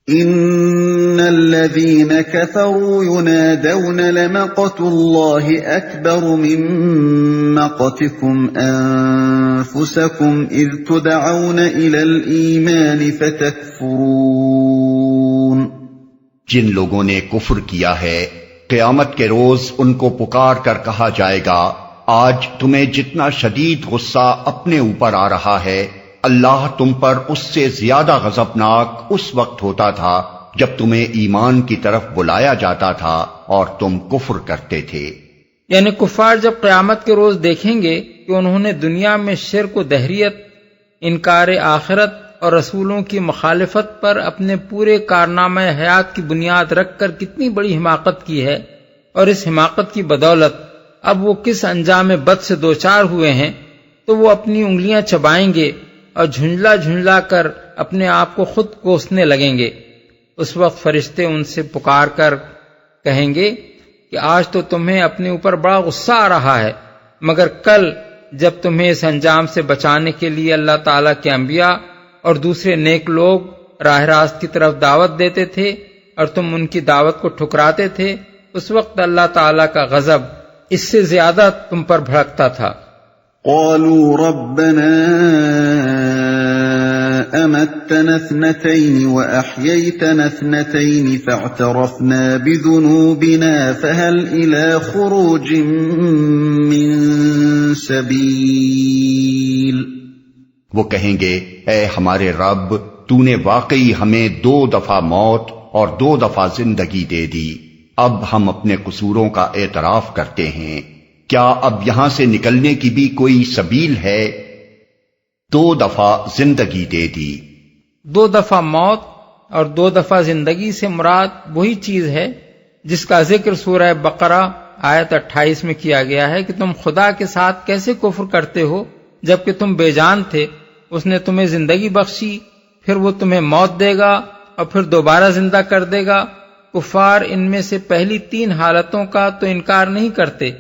ان الذين كفروا ينادون لمقت الله اكبر من مقتكم انفسكم اذ تدعون الى الايمان فتكفرون۔ جن لوگوں نے کفر کیا ہے قیامت کے روز ان کو پکار کر کہا جائے گا، آج تمہیں جتنا شدید غصہ اپنے اوپر آ رہا ہے، اللہ تم پر اس سے زیادہ غضبناک اس وقت ہوتا تھا جب تمہیں ایمان کی طرف بلایا جاتا تھا اور تم کفر کرتے تھے۔ یعنی کفار جب قیامت کے روز دیکھیں گے کہ انہوں نے دنیا میں شرک و دہریت، انکار آخرت اور رسولوں کی مخالفت پر اپنے پورے کارنامہ حیات کی بنیاد رکھ کر کتنی بڑی حماقت کی ہے، اور اس حماقت کی بدولت اب وہ کس انجام بد سے دوچار ہوئے ہیں، تو وہ اپنی انگلیاں چبائیں گے اور جھنجلا جھنجلا کر اپنے آپ کو خود کوسنے لگیں گے۔ اس وقت فرشتے ان سے پکار کر کہیں گے کہ آج تو تمہیں اپنے اوپر بڑا غصہ آ رہا ہے، مگر کل جب تمہیں اس انجام سے بچانے کے لیے اللہ تعالیٰ کے انبیاء اور دوسرے نیک لوگ راہ راست کی طرف دعوت دیتے تھے اور تم ان کی دعوت کو ٹھکراتے تھے، اس وقت اللہ تعالیٰ کا غضب اس سے زیادہ تم پر بھڑکتا تھا۔ قالوا ربنا امتنا اثنتين واحييتنا اثنتين فاعترفنا بذنوبنا فهل الى خروج من سبيل۔ وہ کہیں گے، اے ہمارے رب، تو نے واقعی ہمیں 2 دفعہ موت اور 2 دفعہ زندگی دے دی، اب ہم اپنے قصوروں کا اعتراف کرتے ہیں، کیا اب یہاں سے نکلنے کی بھی کوئی سبیل ہے؟ 2 دفعہ زندگی دے دی۔ 2 دفعہ موت اور 2 دفعہ زندگی سے مراد وہی چیز ہے جس کا ذکر سورہ بقرہ آیت 28 میں کیا گیا ہے کہ تم خدا کے ساتھ کیسے کفر کرتے ہو جبکہ تم بے جان تھے، اس نے تمہیں زندگی بخشی، پھر وہ تمہیں موت دے گا اور پھر دوبارہ زندہ کر دے گا۔ کفار ان میں سے پہلی 3 حالتوں کا تو انکار نہیں کرتے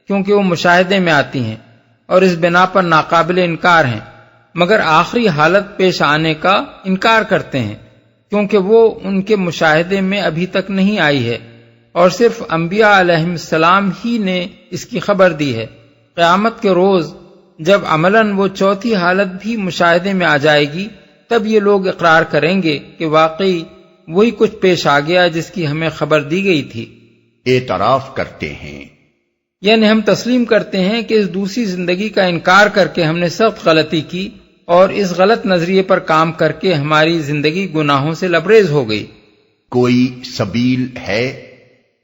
کیونکہ وہ مشاہدے میں آتی ہیں اور اس بنا پر ناقابل انکار ہیں، مگر آخری حالت پیش آنے کا انکار کرتے ہیں کیونکہ وہ ان کے مشاہدے میں ابھی تک نہیں آئی ہے، اور صرف انبیاء علیہم السلام ہی نے اس کی خبر دی ہے۔ قیامت کے روز جب عملاً وہ 4تھی حالت بھی مشاہدے میں آ جائے گی، تب یہ لوگ اقرار کریں گے کہ واقعی وہی کچھ پیش آ گیا جس کی ہمیں خبر دی گئی تھی۔ اعتراف کرتے ہیں، یعنی ہم تسلیم کرتے ہیں کہ اس دوسری زندگی کا انکار کر کے ہم نے سخت غلطی کی اور اس غلط نظریے پر کام کر کے ہماری زندگی گناہوں سے لبریز ہو گئی۔ کوئی سبیل ہے؟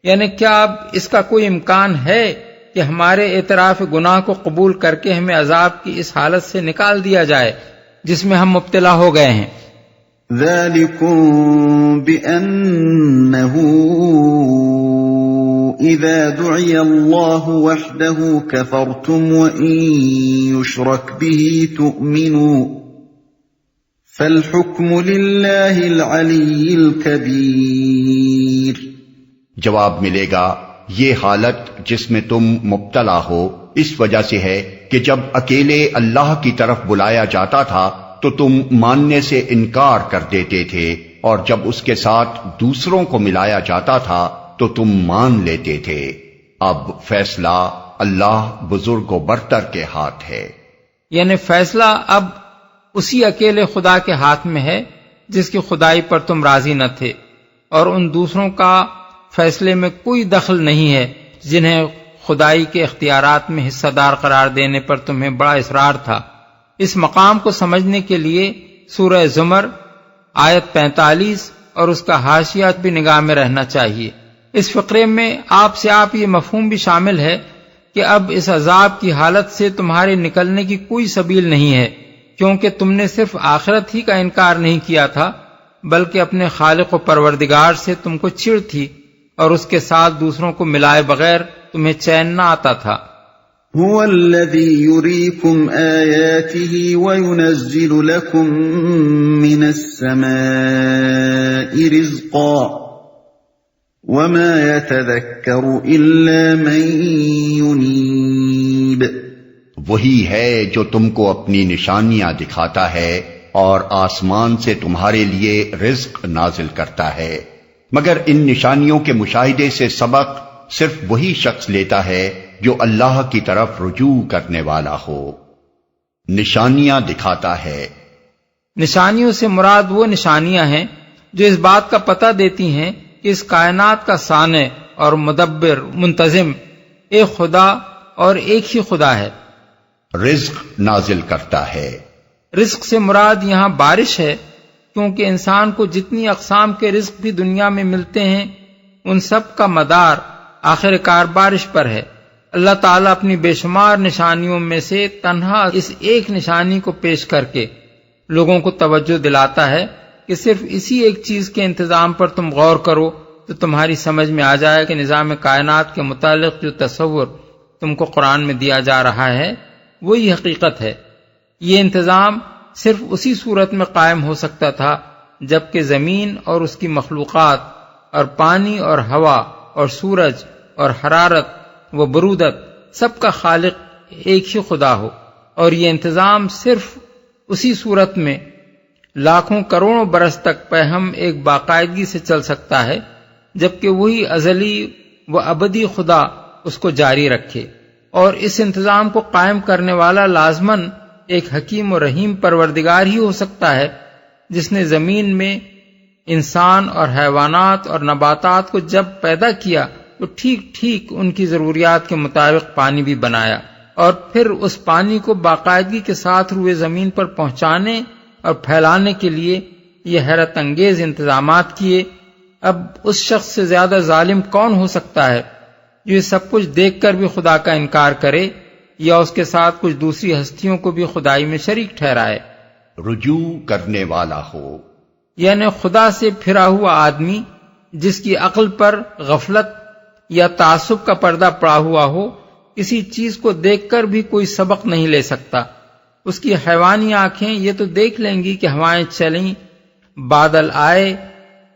یعنی کیا اب اس کا کوئی امکان ہے کہ ہمارے اعتراف گناہ کو قبول کر کے ہمیں عذاب کی اس حالت سے نکال دیا جائے جس میں ہم مبتلا ہو گئے ہیں؟ ذَلِكُمْ بِأَنَّهُ إِذَا دُعِيَ اللَّهُ وَحْدَهُ كَفَرْتُمْ وَإِن يُشْرَكْ بِهِ تُؤْمِنُوا فَالْحُكْمُ لِلَّهِ الْعَلِيِّ الْكَبِيرِ۔ جواب ملے گا، یہ حالت جس میں تم مبتلا ہو اس وجہ سے ہے کہ جب اکیلے اللہ کی طرف بلایا جاتا تھا تو تم ماننے سے انکار کر دیتے تھے، اور جب اس کے ساتھ دوسروں کو ملایا جاتا تھا تو تم مان لیتے تھے۔ اب فیصلہ اللہ بزرگ و برتر کے ہاتھ ہے۔ یعنی فیصلہ اب اسی اکیلے خدا کے ہاتھ میں ہے جس کی خدائی پر تم راضی نہ تھے، اور ان دوسروں کا فیصلے میں کوئی دخل نہیں ہے جنہیں خدائی کے اختیارات میں حصہ دار قرار دینے پر تمہیں بڑا اصرار تھا۔ اس مقام کو سمجھنے کے لیے سورہ زمر آیت 45 اور اس کا حاشیہ بھی نگاہ میں رہنا چاہیے۔ اس فقرے میں آپ یہ مفہوم بھی شامل ہے کہ اب اس عذاب کی حالت سے تمہارے نکلنے کی کوئی سبیل نہیں ہے، کیونکہ تم نے صرف آخرت ہی کا انکار نہیں کیا تھا بلکہ اپنے خالق و پروردگار سے تم کو چڑ تھی، اور اس کے ساتھ دوسروں کو ملائے بغیر تمہیں چین نہ آتا تھا۔ هو الذي يريكم آياته وينزل لكم من السماء رزقا وما يتذكر إلا من ينيب۔ وہی ہے جو تم کو اپنی نشانیاں دکھاتا ہے اور آسمان سے تمہارے لیے رزق نازل کرتا ہے، مگر ان نشانیوں کے مشاہدے سے سبق صرف وہی شخص لیتا ہے جو اللہ کی طرف رجوع کرنے والا ہو۔ نشانیاں دکھاتا ہے، نشانیوں سے مراد وہ نشانیاں ہیں جو اس بات کا پتہ دیتی ہیں کہ اس کائنات کا صانع اور مدبر منتظم ایک خدا اور ایک ہی خدا ہے۔ رزق نازل کرتا ہے، رزق سے مراد یہاں بارش ہے، کیونکہ انسان کو جتنی اقسام کے رزق بھی دنیا میں ملتے ہیں ان سب کا مدار آخر کار بارش پر ہے۔ اللہ تعالیٰ اپنی بے شمار نشانیوں میں سے تنہا اس ایک نشانی کو پیش کر کے لوگوں کو توجہ دلاتا ہے کہ صرف اسی ایک چیز کے انتظام پر تم غور کرو تو تمہاری سمجھ میں آ جائے کہ نظام کائنات کے متعلق جو تصور تم کو قرآن میں دیا جا رہا ہے وہی حقیقت ہے۔ یہ انتظام صرف اسی صورت میں قائم ہو سکتا تھا جبکہ زمین اور اس کی مخلوقات اور پانی اور ہوا اور سورج اور حرارت و برودت سب کا خالق ایک ہی خدا ہو، اور یہ انتظام صرف اسی صورت میں لاکھوں کروڑوں برس تک پہم ایک باقاعدگی سے چل سکتا ہے جبکہ وہی ازلی و ابدی خدا اس کو جاری رکھے، اور اس انتظام کو قائم کرنے والا لازماً ایک حکیم و رحیم پروردگار ہی ہو سکتا ہے جس نے زمین میں انسان اور حیوانات اور نباتات کو جب پیدا کیا تو ٹھیک ٹھیک ان کی ضروریات کے مطابق پانی بھی بنایا، اور پھر اس پانی کو باقاعدگی کے ساتھ روئے زمین پر پہنچانے اور پھیلانے کے لیے یہ حیرت انگیز انتظامات کیے۔ اب اس شخص سے زیادہ ظالم کون ہو سکتا ہے جو یہ سب کچھ دیکھ کر بھی خدا کا انکار کرے یا اس کے ساتھ کچھ دوسری ہستیوں کو بھی خدائی میں شریک ٹھہرائے۔ رجوع کرنے والا ہو، یعنی خدا سے پھرا ہوا آدمی جس کی عقل پر غفلت یا تعصب کا پردہ پڑا ہوا ہو کسی چیز کو دیکھ کر بھی کوئی سبق نہیں لے سکتا۔ اس کی حیوانی آنکھیں یہ تو دیکھ لیں گی کہ ہوائیں چلیں، بادل آئے،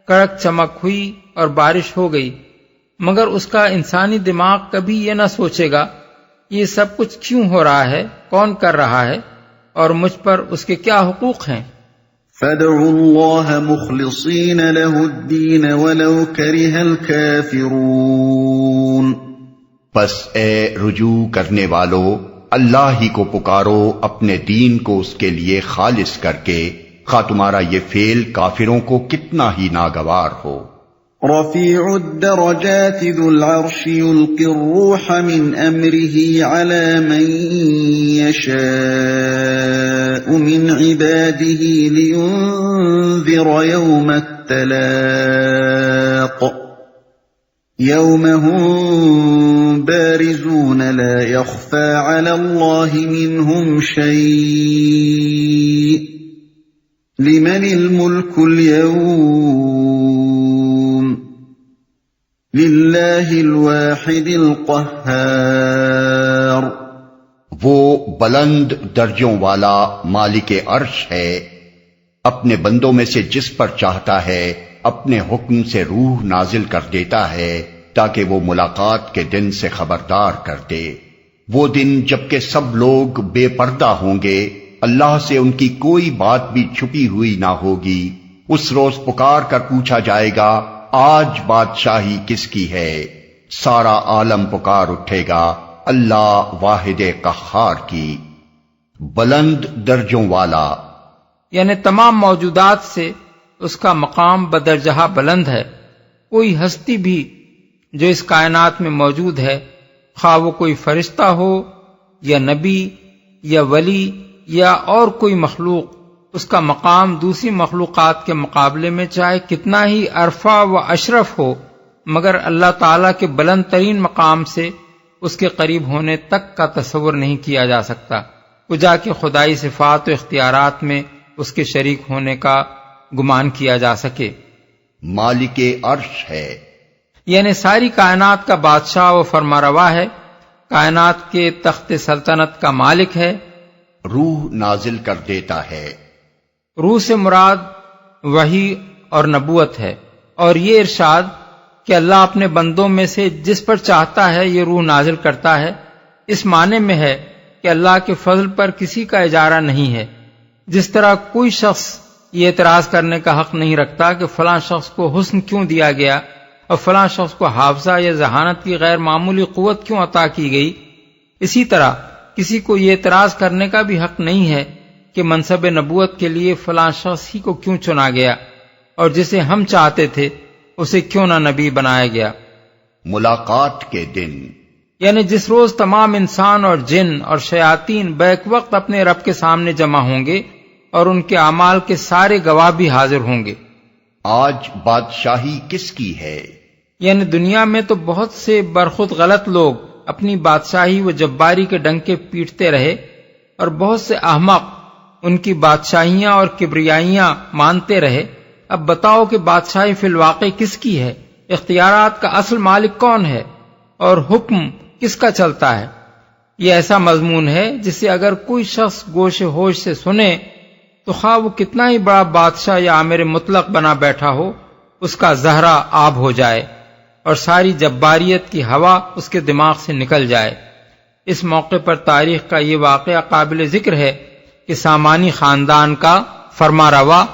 کڑک چمک ہوئی اور بارش ہو گئی، مگر اس کا انسانی دماغ کبھی یہ نہ سوچے گا یہ سب کچھ کیوں ہو رہا ہے، کون کر رہا ہے اور مجھ پر اس کے کیا حقوق ہیں۔ فَادْعُوا اللَّهَ مُخْلِصِينَ لَهُ الدِّينَ وَلَوْ كَرِهَ الْكَافِرُونَ، پس اے رجوع کرنے والو اللہ ہی کو پکارو اپنے دین کو اس کے لیے خالص کر کے، خواہ تمہارا یہ فعل کافروں کو کتنا ہی ناگوار ہو۔ رفيع الدرجات ذو العرش يلقي الروح من أمره على من يشاء من عباده لينذر يوم التلاق يوم هم بارزون لا يخفى على الله منهم شيء لمن الملك اليوم للہ الواحد القہار، وہ بلند درجوں والا مالک عرش ہے، اپنے بندوں میں سے جس پر چاہتا ہے اپنے حکم سے روح نازل کر دیتا ہے تاکہ وہ ملاقات کے دن سے خبردار کر دے۔ وہ دن جبکہ سب لوگ بے پردہ ہوں گے، اللہ سے ان کی کوئی بات بھی چھپی ہوئی نہ ہوگی۔ اس روز پکار کر پوچھا جائے گا آج بادشاہی کس کی ہے؟ سارا عالم پکار اٹھے گا اللہ واحد قہار کی۔ بلند درجوں والا یعنی تمام موجودات سے اس کا مقام بدرجہ بلند ہے۔ کوئی ہستی بھی جو اس کائنات میں موجود ہے، خواہ وہ کوئی فرشتہ ہو یا نبی یا ولی یا اور کوئی مخلوق، اس کا مقام دوسری مخلوقات کے مقابلے میں چاہے کتنا ہی عرفہ و اشرف ہو، مگر اللہ تعالیٰ کے بلند ترین مقام سے اس کے قریب ہونے تک کا تصور نہیں کیا جا سکتا، کجا کہ خدائی صفات و اختیارات میں اس کے شریک ہونے کا گمان کیا جا سکے۔ مالک عرش ہے، یعنی ساری کائنات کا بادشاہ و فرماروا ہے، کائنات کے تخت سلطنت کا مالک ہے۔ روح نازل کر دیتا ہے، روح سے مراد وحی اور نبوت ہے، اور یہ ارشاد کہ اللہ اپنے بندوں میں سے جس پر چاہتا ہے یہ روح نازل کرتا ہے، اس معنی میں ہے کہ اللہ کے فضل پر کسی کا اجارہ نہیں ہے، جس طرح کوئی شخص یہ اعتراض کرنے کا حق نہیں رکھتا کہ فلاں شخص کو حسن کیوں دیا گیا اور فلاں شخص کو حافظہ یا ذہانت کی غیر معمولی قوت کیوں عطا کی گئی، اسی طرح کسی کو یہ اعتراض کرنے کا بھی حق نہیں ہے کہ منصب نبوت کے لیے فلاں شخص ہی کو کیوں چنا گیا اور جسے ہم چاہتے تھے اسے کیوں نہ نبی بنایا گیا۔ ملاقات کے دن، یعنی جس روز تمام انسان اور جن اور شیاطین بیک وقت اپنے رب کے سامنے جمع ہوں گے اور ان کے اعمال کے سارے گواہ بھی حاضر ہوں گے۔ آج بادشاہی کس کی ہے؟ یعنی دنیا میں تو بہت سے برخود غلط لوگ اپنی بادشاہی و جباری کے ڈنکے پیٹتے رہے اور بہت سے احمق ان کی بادشاہیاں اور کبریائیاں مانتے رہے۔ اب بتاؤ کہ بادشاہی فی الواقع کس کی ہے، اختیارات کا اصل مالک کون ہے اور حکم کس کا چلتا ہے؟ یہ ایسا مضمون ہے جسے اگر کوئی شخص گوش ہوش سے سنے تو خواہ وہ کتنا ہی بڑا بادشاہ یا آمر مطلق بنا بیٹھا ہو، اس کا زہرہ آب ہو جائے اور ساری جباریت کی ہوا اس کے دماغ سے نکل جائے۔ اس موقع پر تاریخ کا یہ واقعہ قابل ذکر ہے کہ سامانی خاندان کا فرما روا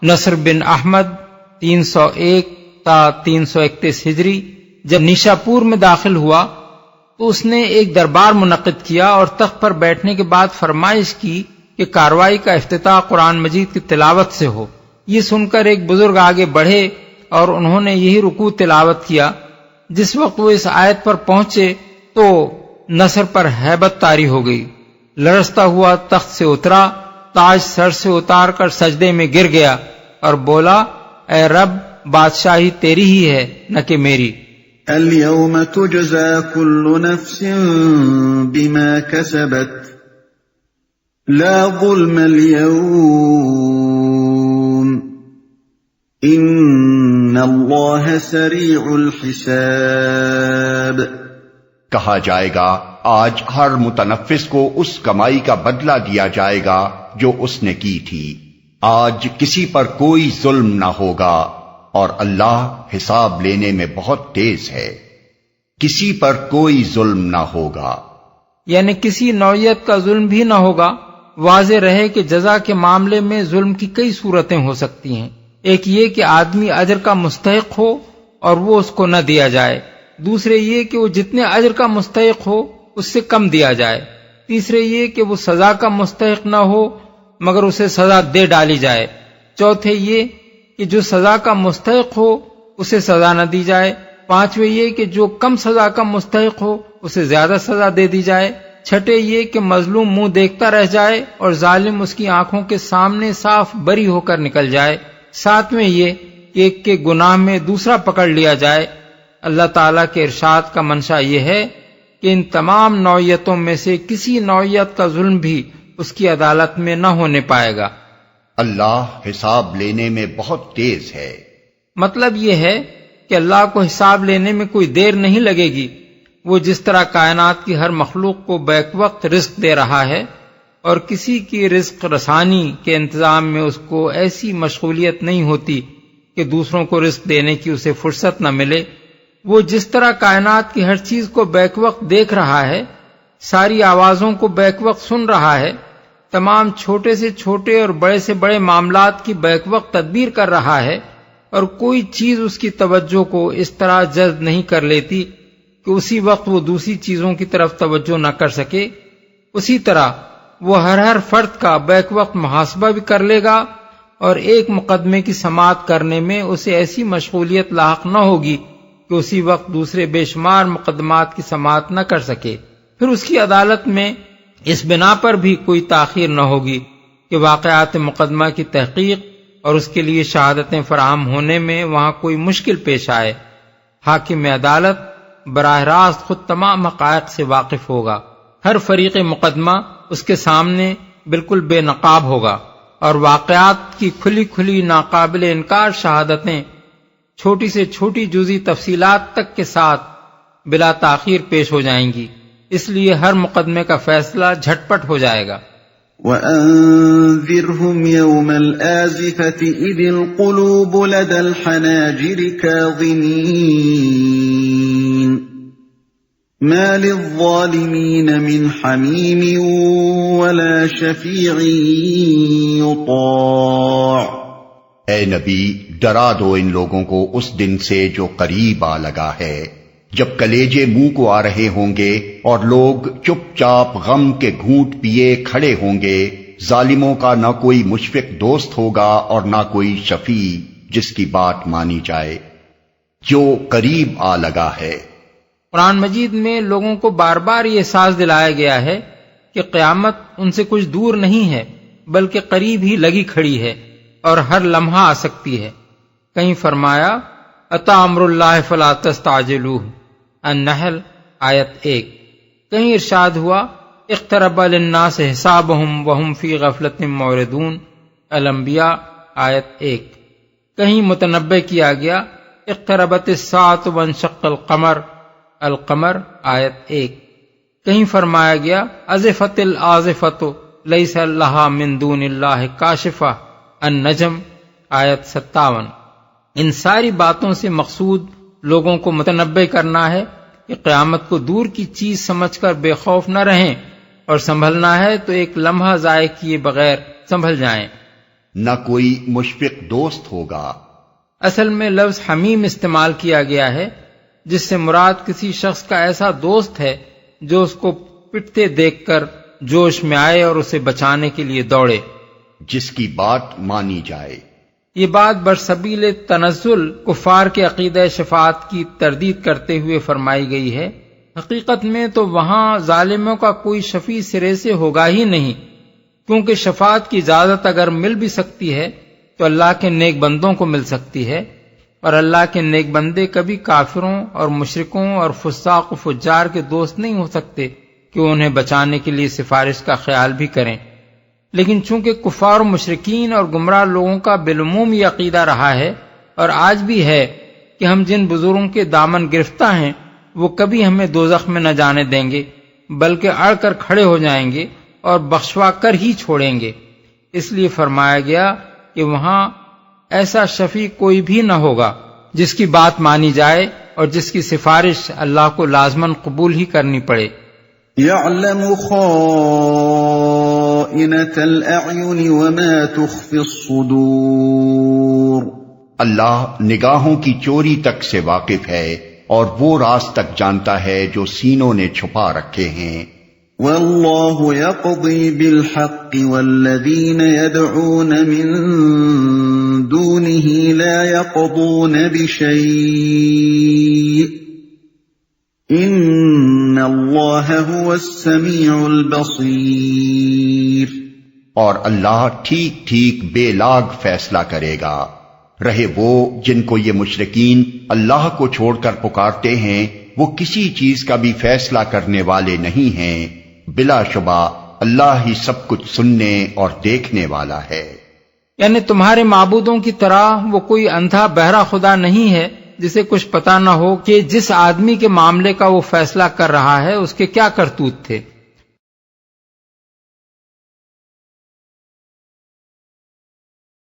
نصر بن احمد 301 تا 331 ہجری جب نیشاپور میں داخل ہوا تو اس نے ایک دربار منعقد کیا اور تخت پر بیٹھنے کے بعد فرمائش کی کہ کارروائی کا افتتاح قرآن مجید کی تلاوت سے ہو۔ یہ سن کر ایک بزرگ آگے بڑھے اور انہوں نے یہی رکوع تلاوت کیا۔ جس وقت وہ اس آیت پر پہنچے تو نصر پر ہیبت طاری ہو گئی، لرزتا ہوا تخت سے اترا، تاج سر سے اتار کر سجدے میں گر گیا اور بولا، اے رب، بادشاہی تیری ہی ہے نہ کہ میری۔ اليوم تجزى كل نفس بما كسبت لا ظلم اليوم ان اللہ سریع الحساب۔ کہا جائے گا آج ہر متنفس کو اس کمائی کا بدلہ دیا جائے گا جو اس نے کی تھی۔ آج کسی پر کوئی ظلم نہ ہوگا اور اللہ حساب لینے میں بہت تیز ہے۔ کسی پر کوئی ظلم نہ ہوگا، یعنی کسی نوعیت کا ظلم بھی نہ ہوگا۔ واضح رہے کہ جزا کے معاملے میں ظلم کی کئی صورتیں ہو سکتی ہیں۔ ایک یہ کہ آدمی اجر کا مستحق ہو اور وہ اس کو نہ دیا جائے، دوسرے یہ کہ وہ جتنے اجر کا مستحق ہو اس سے کم دیا جائے، تیسرے یہ کہ وہ سزا کا مستحق نہ ہو مگر اسے سزا دے ڈالی جائے، چوتھے یہ کہ جو سزا کا مستحق ہو اسے سزا نہ دی جائے، پانچویں یہ کہ جو کم سزا کا مستحق ہو اسے زیادہ سزا دے دی جائے، چھٹے یہ کہ مظلوم منہ دیکھتا رہ جائے اور ظالم اس کی آنکھوں کے سامنے صاف بری ہو کر نکل جائے، ساتویں یہ کہ ایک کے گناہ میں دوسرا پکڑ لیا جائے۔ اللہ تعالیٰ کے ارشاد کا منشا یہ ہے کہ ان تمام نوعیتوں میں سے کسی نوعیت کا ظلم بھی اس کی عدالت میں نہ ہونے پائے گا۔ اللہ حساب لینے میں بہت تیز ہے۔ مطلب یہ ہے کہ اللہ کو حساب لینے میں کوئی دیر نہیں لگے گی۔ وہ جس طرح کائنات کی ہر مخلوق کو بیک وقت رزق دے رہا ہے اور کسی کی رزق رسانی کے انتظام میں اس کو ایسی مشغولیت نہیں ہوتی کہ دوسروں کو رزق دینے کی اسے فرصت نہ ملے، وہ جس طرح کائنات کی ہر چیز کو بیک وقت دیکھ رہا ہے، ساری آوازوں کو بیک وقت سن رہا ہے، تمام چھوٹے سے چھوٹے اور بڑے سے بڑے معاملات کی بیک وقت تدبیر کر رہا ہے، اور کوئی چیز اس کی توجہ کو اس طرح جذب نہیں کر لیتی کہ اسی وقت وہ دوسری چیزوں کی طرف توجہ نہ کر سکے، اسی طرح وہ ہر فرد کا بیک وقت محاسبہ بھی کر لے گا اور ایک مقدمے کی سماعت کرنے میں اسے ایسی مشغولیت لاحق نہ ہوگی کہ اسی وقت دوسرے بے شمار مقدمات کی سماعت نہ کر سکے۔ پھر اس کی عدالت میں اس بنا پر بھی کوئی تاخیر نہ ہوگی کہ واقعات مقدمہ کی تحقیق اور اس کے لیے شہادتیں فراہم ہونے میں وہاں کوئی مشکل پیش آئے۔ حاکم عدالت براہ راست خود تمام حقائق سے واقف ہوگا، ہر فریق مقدمہ اس کے سامنے بالکل بے نقاب ہوگا اور واقعات کی کھلی کھلی ناقابل انکار شہادتیں چھوٹی سے چھوٹی جزئی تفصیلات تک کے ساتھ بلا تاخیر پیش ہو جائیں گی، اس لیے ہر مقدمے کا فیصلہ جھٹپٹ ہو جائے گا۔ وَأَنذِرْهُمْ يَوْمَ الْآزِفَةِ إِذِ الْقُلُوبُ لَدَى الْحَنَاجِرِ كَاظِمِينَ ما للظالمین من حمیم ولا شفیع یطاع۔ اے نبی، ڈرا دو ان لوگوں کو اس دن سے جو قریب آ لگا ہے، جب کلیجے منہ کو آ رہے ہوں گے اور لوگ چپ چاپ غم کے گھونٹ پیے کھڑے ہوں گے۔ ظالموں کا نہ کوئی مشفق دوست ہوگا اور نہ کوئی شفیع جس کی بات مانی جائے، جو قریب آ لگا ہے۔ قرآن مجید میں لوگوں کو بار بار یہ احساس دلایا گیا ہے کہ قیامت ان سے کچھ دور نہیں ہے بلکہ قریب ہی لگی کھڑی ہے اور ہر لمحہ آ سکتی ہے۔ کہیں فرمایا اتی امر اللہ فلا تستعجلوہ، النحل آیت 1۔ کہیں ارشاد ہوا اقترب للناس حسابہم وہم فی غفلۃ معرضون، الانبیاء آیت 1۔ کہیں متنبہ کیا گیا اقتربت الساعۃ وانشق القمر، القمر آیت 1۔ کہیں فرمایا گیا ازفت الازفۃ لیس لہا من دون اللہ کاشفہ، النجم آیت 57۔ ان ساری باتوں سے مقصود لوگوں کو متنبہ کرنا ہے کہ قیامت کو دور کی چیز سمجھ کر بے خوف نہ رہیں، اور سنبھلنا ہے تو ایک لمحہ ضائع کیے بغیر سنبھل جائیں۔ نہ کوئی مشفق دوست ہوگا۔ اصل میں لفظ حمیم استعمال کیا گیا ہے جس سے مراد کسی شخص کا ایسا دوست ہے جو اس کو پٹتے دیکھ کر جوش میں آئے اور اسے بچانے کے لیے دوڑے، جس کی بات مانی جائے۔ یہ بات برسبیل تنزل کفار کے عقیدہ شفاعت کی تردید کرتے ہوئے فرمائی گئی ہے۔ حقیقت میں تو وہاں ظالموں کا کوئی شفیع سرے سے ہوگا ہی نہیں، کیونکہ شفاعت کی اجازت اگر مل بھی سکتی ہے تو اللہ کے نیک بندوں کو مل سکتی ہے، اور اللہ کے نیک بندے کبھی کافروں اور مشرکوں اور فساق و فجار کے دوست نہیں ہو سکتے کہ انہیں بچانے کے لیے سفارش کا خیال بھی کریں۔ لیکن چونکہ کفار و مشرکین اور گمراہ لوگوں کا بالعموم یہ عقیدہ رہا ہے اور آج بھی ہے کہ ہم جن بزرگوں کے دامن گرفتہ ہیں وہ کبھی ہمیں دوزخ میں نہ جانے دیں گے بلکہ اڑ کر کھڑے ہو جائیں گے اور بخشوا کر ہی چھوڑیں گے، اس لیے فرمایا گیا کہ وہاں ایسا شفیع کوئی بھی نہ ہوگا جس کی بات مانی جائے اور جس کی سفارش اللہ کو لازماً قبول ہی کرنی پڑے۔ يعلم خائنة الأعين وما تخفي الصدور۔ اللہ نگاہوں کی چوری تک سے واقف ہے اور وہ راز تک جانتا ہے جو سینوں نے چھپا رکھے ہیں۔ واللہ يقضي بالحق والذین يدعون من دونه لا يقضون بشيء ان اللہ هو السمیع البصیر۔ اور اللہ ٹھیک ٹھیک بے لاگ فیصلہ کرے گا۔ رہے وہ جن کو یہ مشرکین اللہ کو چھوڑ کر پکارتے ہیں، وہ کسی چیز کا بھی فیصلہ کرنے والے نہیں ہیں، بلا شبہ اللہ ہی سب کچھ سننے اور دیکھنے والا ہے۔ یعنی تمہارے معبودوں کی طرح وہ کوئی اندھا بہرا خدا نہیں ہے جسے کچھ پتہ نہ ہو کہ جس آدمی کے معاملے کا وہ فیصلہ کر رہا ہے اس کے کیا کرتوت تھے۔